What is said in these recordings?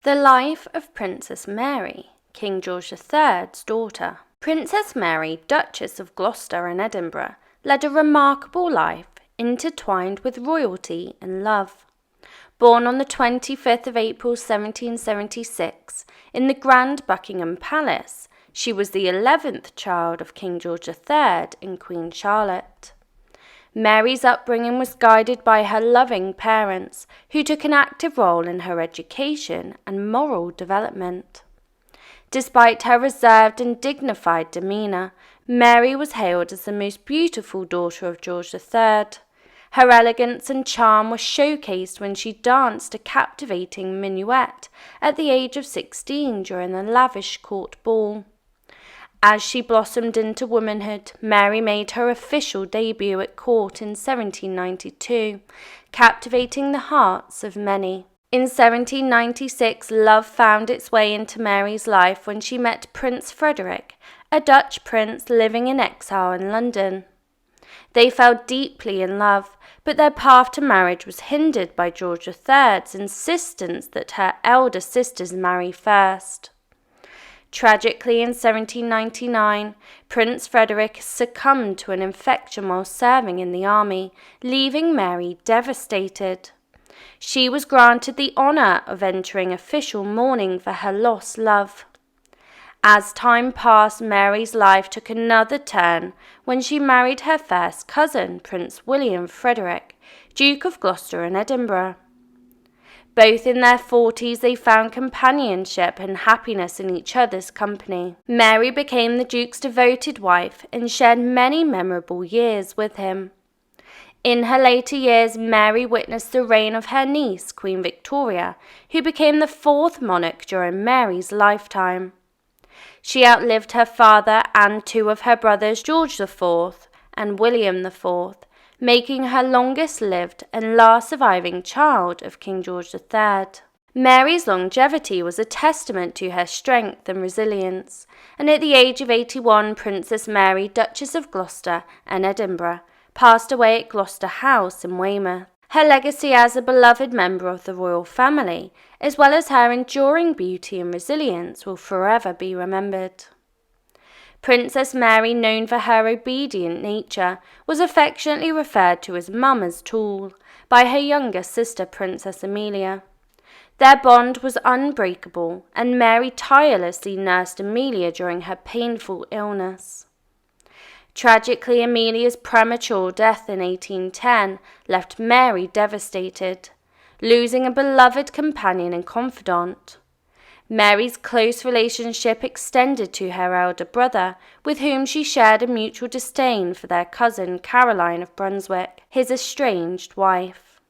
The life of Princess Mary, King George III's daughter. Princess Mary, Duchess of Gloucester and Edinburgh, led a remarkable life intertwined with royalty and love. Born on the 25th of April 1776 in the Grand Buckingham Palace, she was the 11th child of King George III and Queen Charlotte. Mary's upbringing was guided by her loving parents, who took an active role in her education and moral development. Despite her reserved and dignified demeanour, Mary was hailed as the most beautiful daughter of George III. Her elegance and charm were showcased when she danced a captivating minuet at the age of 16 during a lavish court ball. As she blossomed into womanhood, Mary made her official debut at court in 1792, captivating the hearts of many. In 1796, love found its way into Mary's life when she met Prince Frederick, a Dutch prince living in exile in London. They fell deeply in love, but their path to marriage was hindered by George III's insistence that her elder sisters marry first. Tragically, in 1799, Prince Frederick succumbed to an infection while serving in the army, leaving Mary devastated. She was granted the honour of entering official mourning for her lost love. As time passed, Mary's life took another turn when she married her first cousin, Prince William Frederick, Duke of Gloucester and Edinburgh. Both in their 40s, they found companionship and happiness in each other's company. Mary became the Duke's devoted wife and shared many memorable years with him. In her later years, Mary witnessed the reign of her niece, Queen Victoria, who became the fourth monarch during Mary's lifetime. She outlived her father and two of her brothers, George IV and William IV, making her longest-lived and last surviving child of King George III. Mary's longevity was a testament to her strength and resilience, and at the age of 81, Princess Mary, Duchess of Gloucester and Edinburgh, passed away at Gloucester House in Weymouth. Her legacy as a beloved member of the royal family, as well as her enduring beauty and resilience, will forever be remembered. Princess Mary, known for her obedient nature, was affectionately referred to as Mama's Tool by her younger sister, Princess Amelia. Their bond was unbreakable, and Mary tirelessly nursed Amelia during her painful illness. Tragically, Amelia's premature death in 1810 left Mary devastated, losing a beloved companion and confidant. Mary's close relationship extended to her elder brother, with whom she shared a mutual disdain for their cousin Caroline of Brunswick, his estranged wife.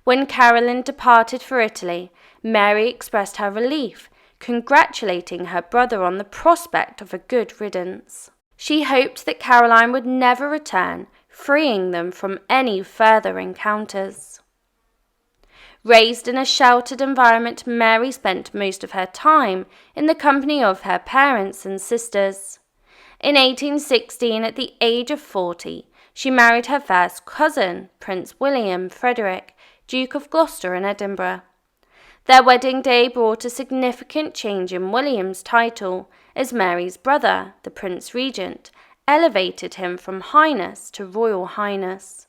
When Caroline departed for Italy, Mary expressed her relief, congratulating her brother on the prospect of a good riddance. She hoped that Caroline would never return, freeing them from any further encounters. Raised in a sheltered environment, Mary spent most of her time in the company of her parents and sisters. In 1816, at the age of 40, she married her first cousin, Prince William Frederick, Duke of Gloucester and Edinburgh. Their wedding day brought a significant change in William's title, as Mary's brother, the Prince Regent, elevated him from Highness to Royal Highness.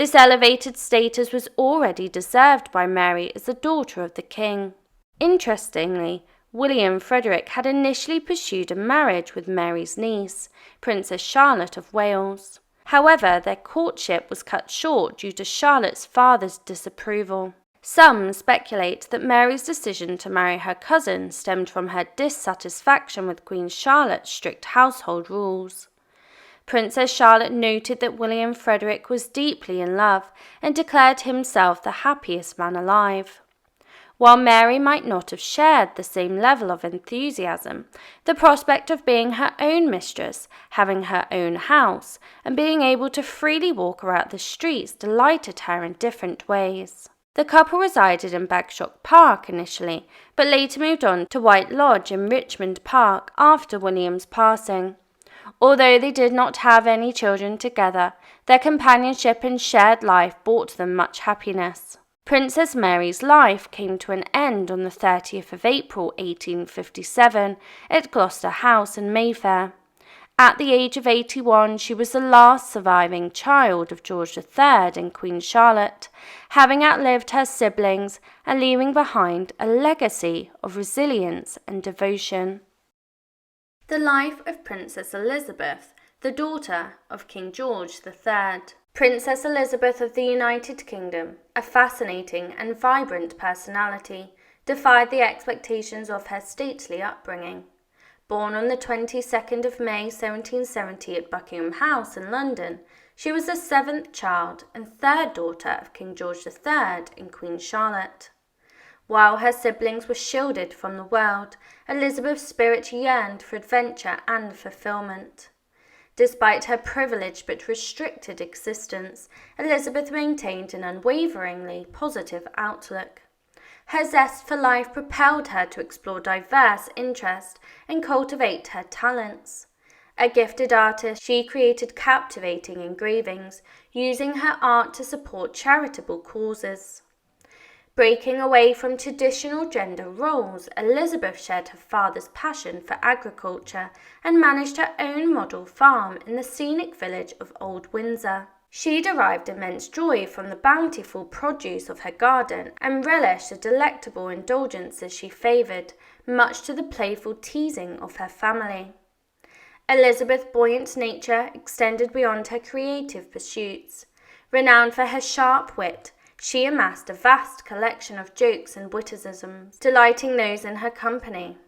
This elevated status was already deserved by Mary as the daughter of the king. Interestingly, William Frederick had initially pursued a marriage with Mary's niece, Princess Charlotte of Wales. However, their courtship was cut short due to Charlotte's father's disapproval. Some speculate that Mary's decision to marry her cousin stemmed from her dissatisfaction with Queen Charlotte's strict household rules. Princess Charlotte noted that William Frederick was deeply in love and declared himself the happiest man alive. While Mary might not have shared the same level of enthusiasm, the prospect of being her own mistress, having her own house, and being able to freely walk about the streets delighted her in different ways. The couple resided in Bagshot Park initially, but later moved on to White Lodge in Richmond Park after William's passing. Although they did not have any children together, their companionship and shared life brought them much happiness. Princess Mary's life came to an end on the 30th of April 1857 at Gloucester House in Mayfair. At the age of 81, she was the last surviving child of George III and Queen Charlotte, having outlived her siblings and leaving behind a legacy of resilience and devotion. The life of Princess Elizabeth, the daughter of King George III. Princess Elizabeth of the United Kingdom, a fascinating and vibrant personality, defied the expectations of her stately upbringing. Born on the 22nd of May 1770 at Buckingham House in London, she was the seventh child and third daughter of King George III and Queen Charlotte. While her siblings were shielded from the world, Elizabeth's spirit yearned for adventure and fulfillment. Despite her privileged but restricted existence, Elizabeth maintained an unwaveringly positive outlook. Her zest for life propelled her to explore diverse interests and cultivate her talents. A gifted artist, she created captivating engravings, using her art to support charitable causes. Breaking away from traditional gender roles, Elizabeth shared her father's passion for agriculture and managed her own model farm in the scenic village of Old Windsor. She derived immense joy from the bountiful produce of her garden and relished the delectable indulgences she favoured, much to the playful teasing of her family. Elizabeth's buoyant nature extended beyond her creative pursuits. Renowned for her sharp wit, she amassed a vast collection of jokes and witticisms, delighting those in her company.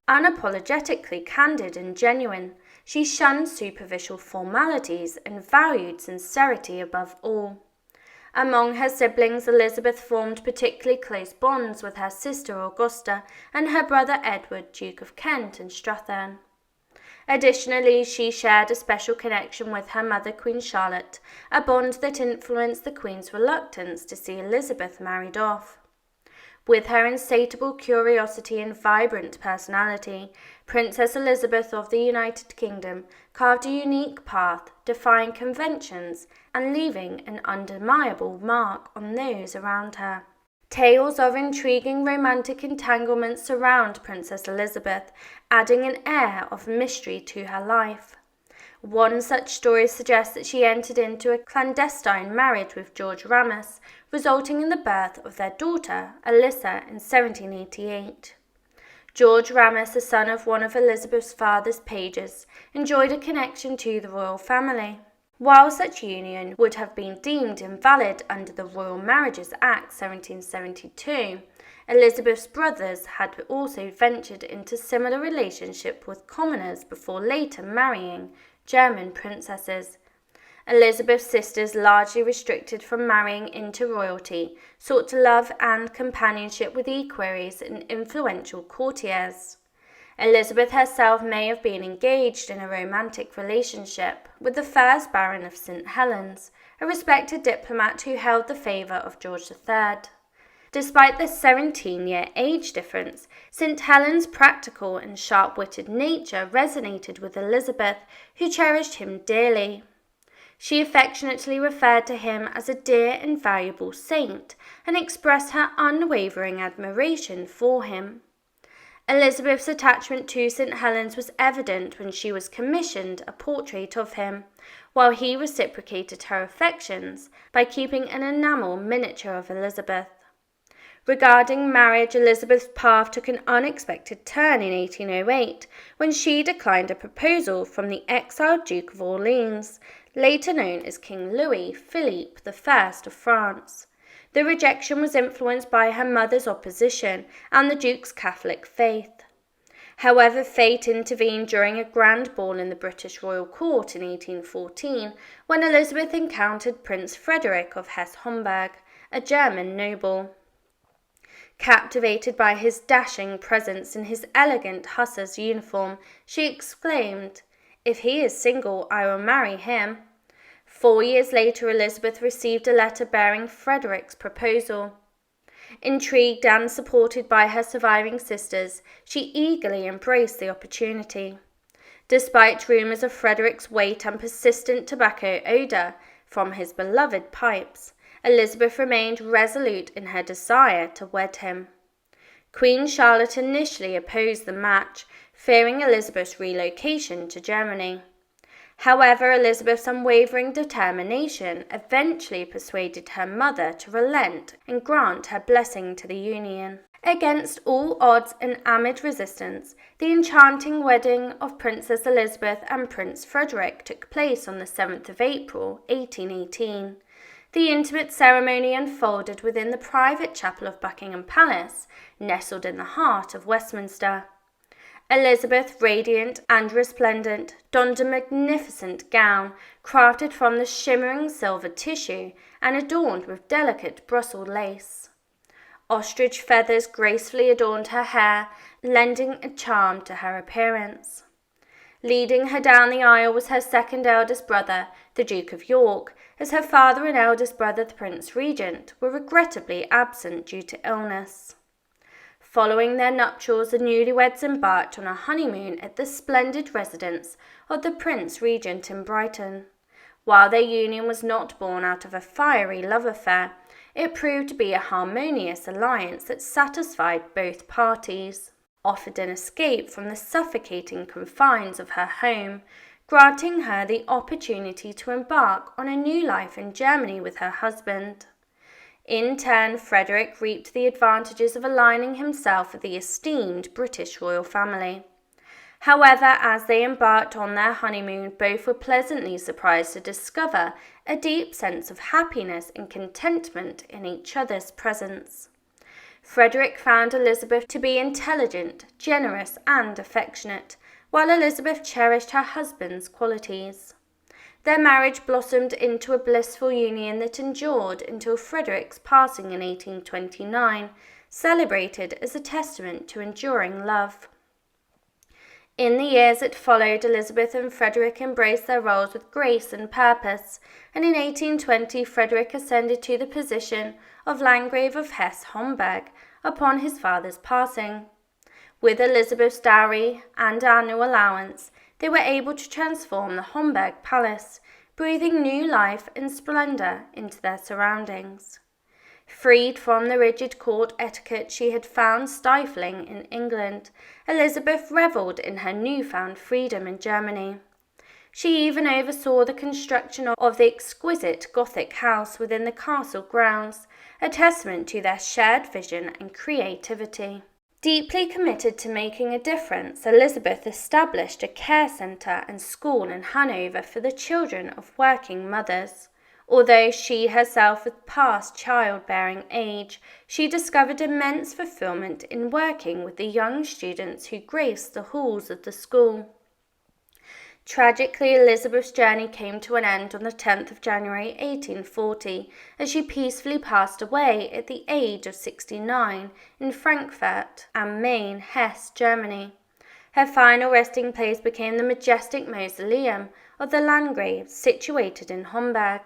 Unapologetically candid and genuine, she shunned superficial formalities and valued sincerity above all. Among her siblings, Elizabeth formed particularly close bonds with her sister Augusta and her brother Edward, Duke of Kent and Strathearn. Additionally, she shared a special connection with her mother, Queen Charlotte, a bond that influenced the Queen's reluctance to see Elizabeth married off. With her insatiable curiosity and vibrant personality, Princess Elizabeth of the United Kingdom carved a unique path, defying conventions and leaving an undeniable mark on those around her. Tales of intriguing romantic entanglements surround Princess Elizabeth, adding an air of mystery to her life. One such story suggests that she entered into a clandestine marriage with George Ramus, resulting in the birth of their daughter, Alyssa, in 1788. George Ramus, the son of one of Elizabeth's father's pages, enjoyed a connection to the royal family. While such union would have been deemed invalid under the Royal Marriages Act 1772, Elizabeth's brothers had also ventured into similar relationship with commoners before later marrying German princesses. Elizabeth's sisters, largely restricted from marrying into royalty, sought love and companionship with equerries and influential courtiers. Elizabeth herself may have been engaged in a romantic relationship with the first Baron of St. Helens, a respected diplomat who held the favour of George III. Despite the 17-year age difference, St. Helens' practical and sharp-witted nature resonated with Elizabeth, who cherished him dearly. She affectionately referred to him as a dear and valuable saint and expressed her unwavering admiration for him. Elizabeth's attachment to St. Helens was evident when she was commissioned a portrait of him, while he reciprocated her affections by keeping an enamel miniature of Elizabeth. Regarding marriage, Elizabeth's path took an unexpected turn in 1808 when she declined a proposal from the exiled Duke of Orleans, later known as King Louis Philippe I of France. The rejection was influenced by her mother's opposition and the Duke's Catholic faith. However, fate intervened during a grand ball in the British royal court in 1814 when Elizabeth encountered Prince Frederick of Hesse-Homburg, a German noble. Captivated by his dashing presence in his elegant hussar's uniform, she exclaimed, "If he is single, I will marry him." 4 years later, Elizabeth received a letter bearing Frederick's proposal. Intrigued and supported by her surviving sisters, she eagerly embraced the opportunity. Despite rumours of Frederick's weight and persistent tobacco odour from his beloved pipes, Elizabeth remained resolute in her desire to wed him. Queen Charlotte initially opposed the match, fearing Elizabeth's relocation to Germany. However, Elizabeth's unwavering determination eventually persuaded her mother to relent and grant her blessing to the union. Against all odds and amid resistance, the enchanting wedding of Princess Elizabeth and Prince Frederick took place on the 7th of April, 1818. The intimate ceremony unfolded within the private chapel of Buckingham Palace, nestled in the heart of Westminster. Elizabeth, radiant and resplendent, donned a magnificent gown crafted from the shimmering silver tissue and adorned with delicate Brussels lace. Ostrich feathers gracefully adorned her hair, lending a charm to her appearance. Leading her down the aisle was her second eldest brother, the Duke of York, as her father and eldest brother, the Prince Regent, were regrettably absent due to illness. Following their nuptials, the newlyweds embarked on a honeymoon at the splendid residence of the Prince Regent in Brighton. While their union was not born out of a fiery love affair, it proved to be a harmonious alliance that satisfied both parties, offered an escape from the suffocating confines of her home, granting her the opportunity to embark on a new life in Germany with her husband. In turn, Frederick reaped the advantages of aligning himself with the esteemed British royal family. However, as they embarked on their honeymoon, both were pleasantly surprised to discover a deep sense of happiness and contentment in each other's presence. Frederick found Elizabeth to be intelligent, generous, and affectionate, while Elizabeth cherished her husband's qualities. Their marriage blossomed into a blissful union that endured until Frederick's passing in 1829, celebrated as a testament to enduring love. In the years that followed, Elizabeth and Frederick embraced their roles with grace and purpose, and in 1820 Frederick ascended to the position of Landgrave of Hesse-Homburg upon his father's passing. With Elizabeth's dowry and annual allowance, they were able to transform the Homburg Palace, breathing new life and splendour into their surroundings. Freed from the rigid court etiquette she had found stifling in England, Elizabeth revelled in her newfound freedom in Germany. She even oversaw the construction of the exquisite Gothic house within the castle grounds, a testament to their shared vision and creativity. Deeply committed to making a difference, Elizabeth established a care centre and school in Hanover for the children of working mothers. Although she herself was past childbearing age, she discovered immense fulfillment in working with the young students who graced the halls of the school. Tragically, Elizabeth's journey came to an end on the 10th of January 1840, as she peacefully passed away at the age of 69 in Frankfurt am Main, Hesse, Germany. Her final resting place became the majestic mausoleum of the Landgrave, situated in Homburg.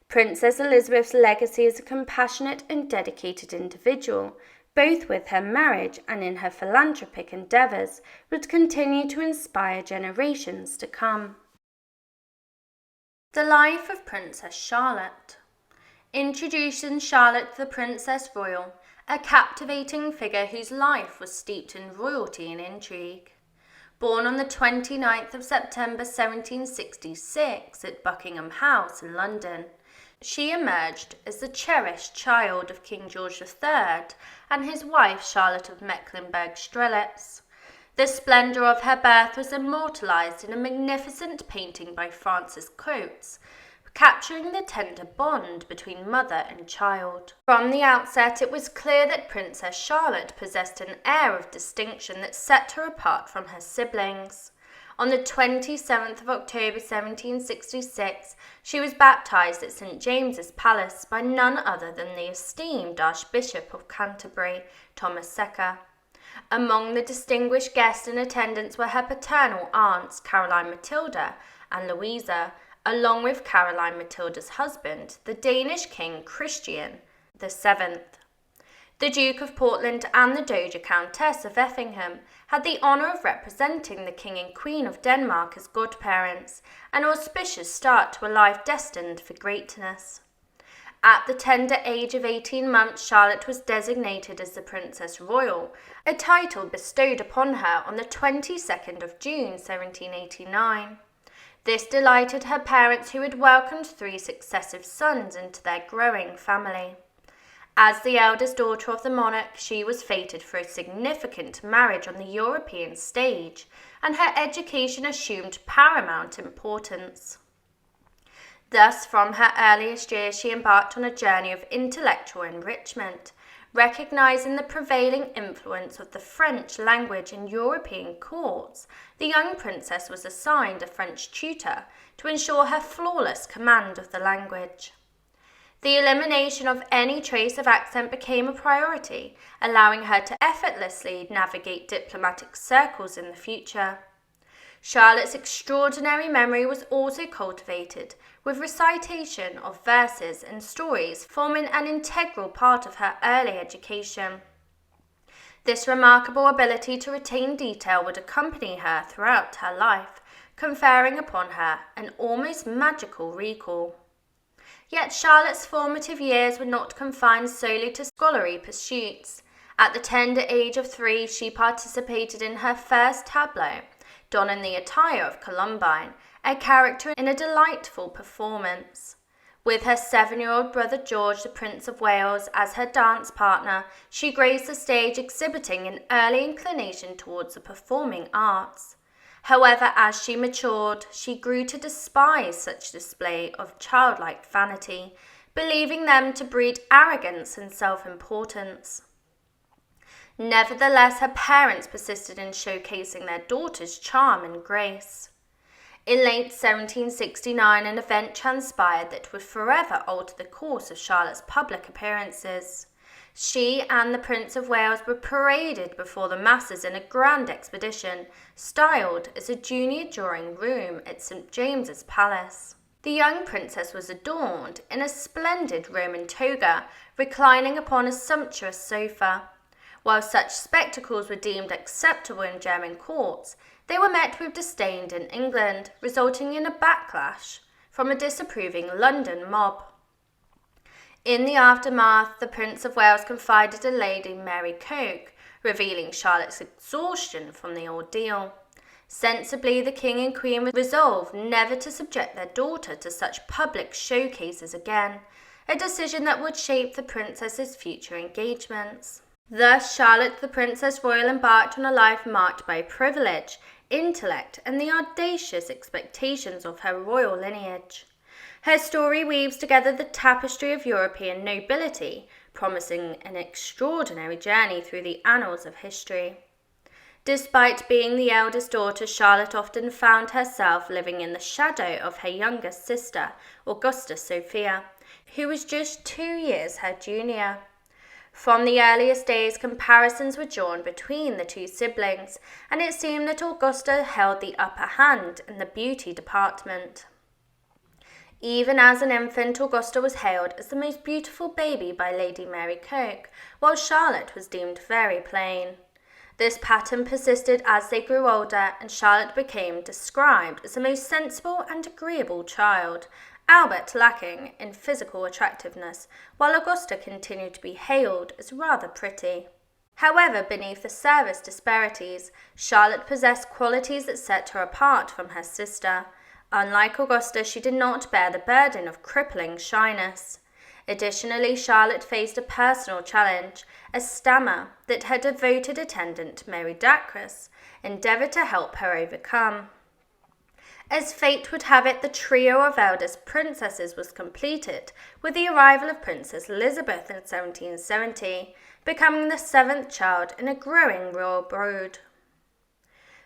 Princess Elizabeth's legacy as a compassionate and dedicated individual, both with her marriage and in her philanthropic endeavours, would continue to inspire generations to come. The life of Princess Charlotte. Introducing Charlotte the Princess Royal, a captivating figure whose life was steeped in royalty and intrigue. Born on the 29th of September 1766 at Buckingham House in London, she emerged as the cherished child of King George III and his wife Charlotte of Mecklenburg-Strelitz. The splendour of her birth was immortalised in a magnificent painting by Francis Coates, capturing the tender bond between mother and child. From the outset, it was clear that Princess Charlotte possessed an air of distinction that set her apart from her siblings. On the 27th of October 1766, she was baptised at St. James's Palace by none other than the esteemed Archbishop of Canterbury, Thomas Secker. Among the distinguished guests in attendance were her paternal aunts, Caroline Matilda and Louisa, along with Caroline Matilda's husband, the Danish King Christian VII. The Duke of Portland and the Dowager Countess of Effingham had the honour of representing the King and Queen of Denmark as godparents, an auspicious start to a life destined for greatness. At the tender age of 18 months, Charlotte was designated as the Princess Royal, a title bestowed upon her on the 22nd of June 1789. This delighted her parents, who had welcomed 3 successive sons into their growing family. As the eldest daughter of the monarch, she was fated for a significant marriage on the European stage, and her education assumed paramount importance. Thus, from her earliest years, she embarked on a journey of intellectual enrichment, recognizing the prevailing influence of the French language in European courts. The young princess was assigned a French tutor to ensure her flawless command of the language. The elimination of any trace of accent became a priority, allowing her to effortlessly navigate diplomatic circles in the future. Charlotte's extraordinary memory was also cultivated, with recitation of verses and stories forming an integral part of her early education. This remarkable ability to retain detail would accompany her throughout her life, conferring upon her an almost magical recall. Yet Charlotte's formative years were not confined solely to scholarly pursuits. At the tender age of 3, she participated in her first tableau, donning the attire of Columbine, a character in a delightful performance. With her 7-year-old brother George, the Prince of Wales, as her dance partner, she graced the stage, exhibiting an early inclination towards the performing arts. However, as she matured, she grew to despise such display of childlike vanity, believing them to breed arrogance and self-importance. Nevertheless, her parents persisted in showcasing their daughter's charm and grace. In late 1769, an event transpired that would forever alter the course of Charlotte's public appearances. She and the Prince of Wales were paraded before the masses in a grand expedition, styled as a junior drawing room at St. James's Palace. The young princess was adorned in a splendid Roman toga, reclining upon a sumptuous sofa. While such spectacles were deemed acceptable in German courts, they were met with disdain in England, resulting in a backlash from a disapproving London mob. In the aftermath, the Prince of Wales confided to Lady Mary Coke, revealing Charlotte's exhaustion from the ordeal. Sensibly, the King and Queen resolved never to subject their daughter to such public showcases again, a decision that would shape the princess's future engagements. Thus, Charlotte the Princess Royal embarked on a life marked by privilege, intellect, and the audacious expectations of her royal lineage. Her story weaves together the tapestry of European nobility, promising an extraordinary journey through the annals of history. Despite being the eldest daughter, Charlotte often found herself living in the shadow of her younger sister, Augusta Sophia, who was just 2 years her junior. From the earliest days, comparisons were drawn between the 2 siblings, and it seemed that Augusta held the upper hand in the beauty department. Even as an infant, Augusta was hailed as the most beautiful baby by Lady Mary Coke, while Charlotte was deemed very plain. This pattern persisted as they grew older, and Charlotte became described as the most sensible and agreeable child, albeit lacking in physical attractiveness, while Augusta continued to be hailed as rather pretty. However, beneath the surface disparities, Charlotte possessed qualities that set her apart from her sister. Unlike Augusta, she did not bear the burden of crippling shyness. Additionally, Charlotte faced a personal challenge, a stammer that her devoted attendant, Mary Dacres, endeavoured to help her overcome. As fate would have it, the trio of eldest princesses was completed with the arrival of Princess Elizabeth in 1770, becoming the 7th child in a growing royal brood.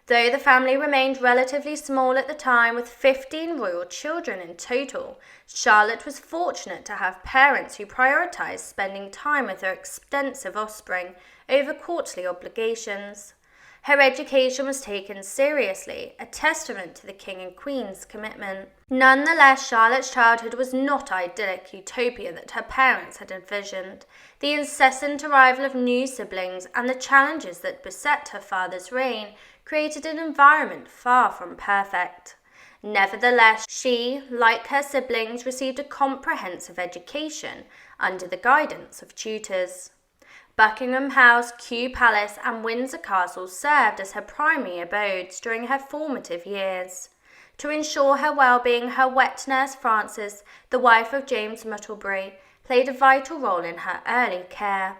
Though the family remained relatively small at the time, with 15 royal children in total, Charlotte was fortunate to have parents who prioritised spending time with their extensive offspring over courtly obligations. Her education was taken seriously, a testament to the King and Queen's commitment. Nonetheless, Charlotte's childhood was not idyllic utopia that her parents had envisioned. The incessant arrival of new siblings and the challenges that beset her father's reign created an environment far from perfect. Nevertheless, she, like her siblings, received a comprehensive education under the guidance of tutors. Buckingham House, Kew Palace, and Windsor Castle served as her primary abodes during her formative years. To ensure her well-being, her wet nurse Frances, the wife of James Muttlebury, played a vital role in her early care.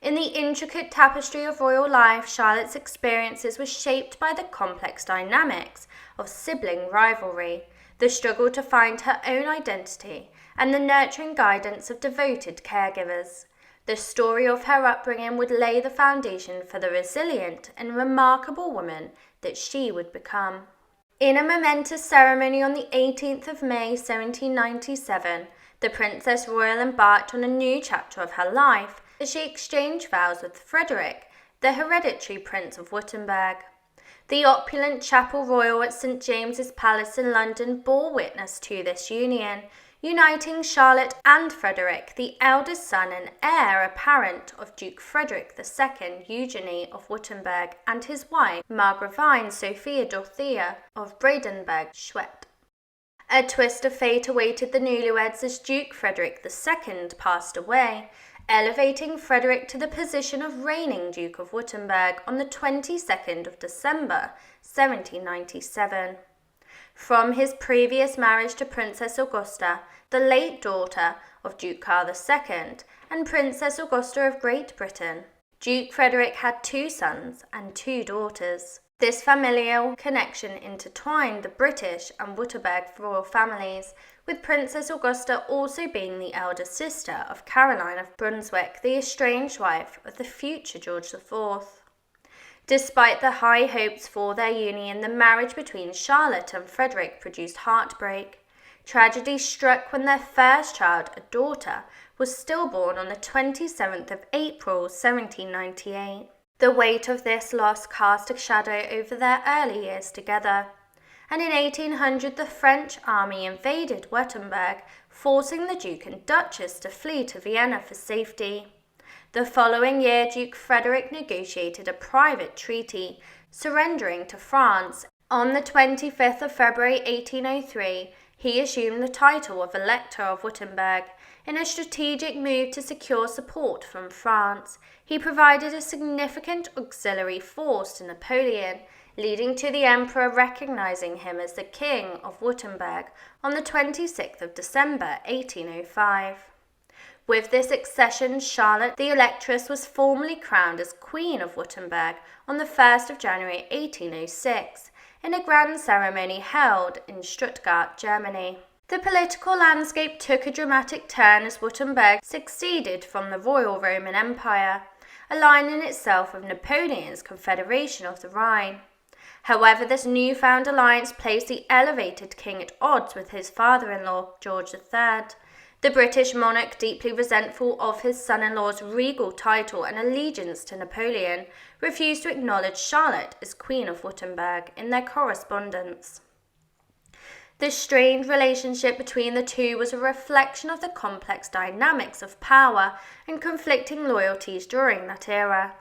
In the intricate tapestry of royal life, Charlotte's experiences were shaped by the complex dynamics of sibling rivalry, the struggle to find her own identity, and the nurturing guidance of devoted caregivers. The story of her upbringing would lay the foundation for the resilient and remarkable woman that she would become. In a momentous ceremony on the 18th of May 1797, the Princess Royal embarked on a new chapter of her life as she exchanged vows with Frederick, the hereditary Prince of Württemberg. The opulent Chapel Royal at St James's Palace in London bore witness to this union, uniting Charlotte and Frederick, the eldest son and heir apparent of Duke Frederick II Eugenie of Württemberg, and his wife, Margravine Sophia Dorothea of Brandenburg-Schwedt. A twist of fate awaited the newlyweds as Duke Frederick II passed away, elevating Frederick to the position of reigning Duke of Württemberg on the 22nd of December 1797. From his previous marriage to Princess Augusta, the late daughter of Duke Karl II, and Princess Augusta of Great Britain, Duke Frederick had 2 sons and 2 daughters. This familial connection intertwined the British and Württemberg royal families, with Princess Augusta also being the elder sister of Caroline of Brunswick, the estranged wife of the future George IV. Despite the high hopes for their union, the marriage between Charlotte and Frederick produced heartbreak. Tragedy struck when their first child, a daughter, was stillborn on the 27th of April 1798. The weight of this loss cast a shadow over their early years together, and in 1800 the French army invaded Württemberg, forcing the Duke and Duchess to flee to Vienna for safety. The following year, Duke Frederick negotiated a private treaty, surrendering to France. On the 25th of February 1803, he assumed the title of Elector of Württemberg. In a strategic move to secure support from France, he provided a significant auxiliary force to Napoleon, leading to the Emperor recognizing him as the King of Württemberg on the 26th of December 1805. With this accession, Charlotte, the Electress, was formally crowned as Queen of Württemberg on the 1st of January 1806, in a grand ceremony held in Stuttgart, Germany. The political landscape took a dramatic turn as Württemberg seceded from the Royal Roman Empire, aligning itself with Napoleon's Confederation of the Rhine. However, this newfound alliance placed the elevated king at odds with his father-in-law, George III. The British monarch, deeply resentful of his son-in-law's regal title and allegiance to Napoleon, refused to acknowledge Charlotte as Queen of Württemberg in their correspondence. This strained relationship between the two was a reflection of the complex dynamics of power and conflicting loyalties during that era.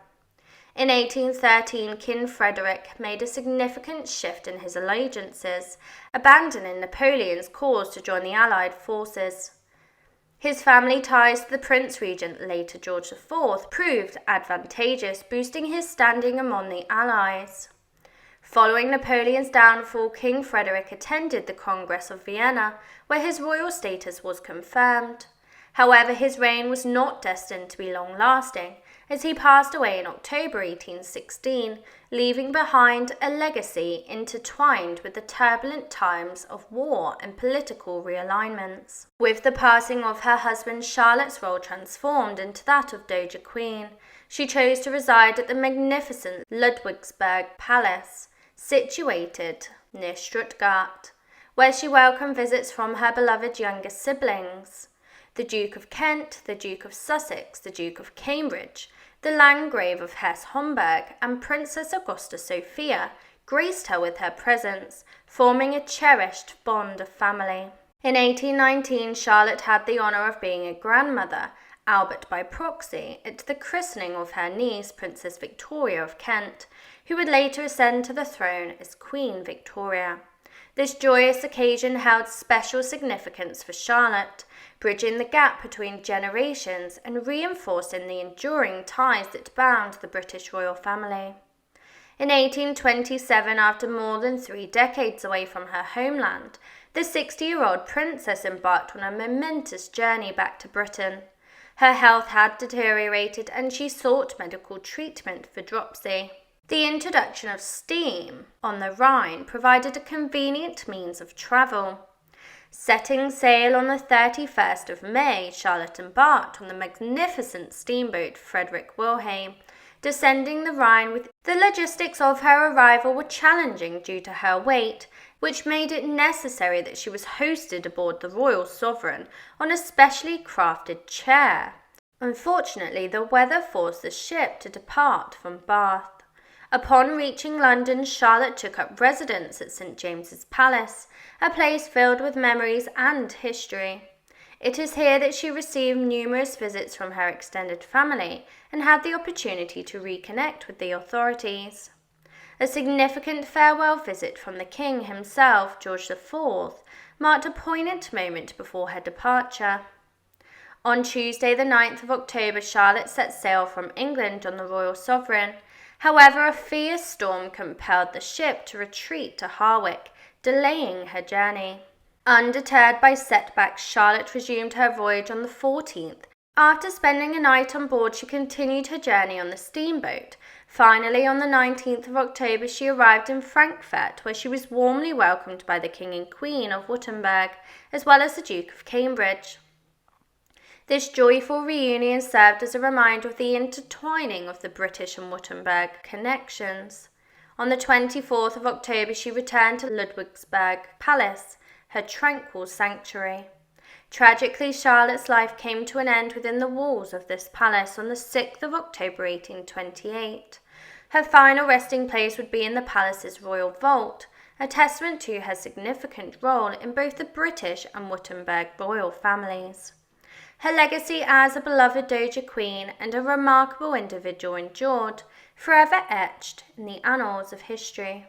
In 1813, King Frederick made a significant shift in his allegiances, abandoning Napoleon's cause to join the Allied forces. His family ties to the Prince Regent, later George IV, proved advantageous, boosting his standing among the Allies. Following Napoleon's downfall, King Frederick attended the Congress of Vienna, where his royal status was confirmed. However, his reign was not destined to be long-lasting, as he passed away in October 1816, leaving behind a legacy intertwined with the turbulent times of war and political realignments. With the passing of her husband, Charlotte's role transformed into that of Dowager Queen. She chose to reside at the magnificent Ludwigsburg Palace, situated near Stuttgart, where she welcomed visits from her beloved younger siblings. The Duke of Kent, the Duke of Sussex, the Duke of Cambridge, the Landgrave of Hesse-Homburg, and Princess Augusta Sophia graced her with her presence, forming a cherished bond of family. In 1819, Charlotte had the honour of being a grandmother, albeit by proxy, at the christening of her niece, Princess Victoria of Kent, who would later ascend to the throne as Queen Victoria. This joyous occasion held special significance for Charlotte, bridging the gap between generations and reinforcing the enduring ties that bound the British royal family. In 1827, after more than 3 decades away from her homeland, the 60-year-old princess embarked on a momentous journey back to Britain. Her health had deteriorated and she sought medical treatment for dropsy. The introduction of steam on the Rhine provided a convenient means of travel. Setting sail on the 31st of May, Charlotte embarked on the magnificent steamboat Frederick Wilhelm, descending the Rhine with the logistics of her arrival were challenging due to her weight, which made it necessary that she was hosted aboard the Royal Sovereign on a specially crafted chair. Unfortunately, the weather forced the ship to depart from Bath. Upon reaching London, Charlotte took up residence at St. James's Palace, a place filled with memories and history. It is here that she received numerous visits from her extended family and had the opportunity to reconnect with the authorities. A significant farewell visit from the King himself, George IV, marked a poignant moment before her departure. On Tuesday, the 9th of October, Charlotte set sail from England on the Royal Sovereign. However, a fierce storm compelled the ship to retreat to Harwich, delaying her journey. Undeterred by setbacks, Charlotte resumed her voyage on the 14th. After spending a night on board, she continued her journey on the steamboat. Finally, on the 19th of October, she arrived in Frankfurt, where she was warmly welcomed by the King and Queen of Württemberg, as well as the Duke of Cambridge. This joyful reunion served as a reminder of the intertwining of the British and Württemberg connections. On the 24th of October, she returned to Ludwigsburg Palace, her tranquil sanctuary. Tragically, Charlotte's life came to an end within the walls of this palace on the 6th of October 1828. Her final resting place would be in the palace's royal vault, a testament to her significant role in both the British and Württemberg royal families. Her legacy as a beloved Dowager Queen and a remarkable individual endured, forever etched in the annals of history.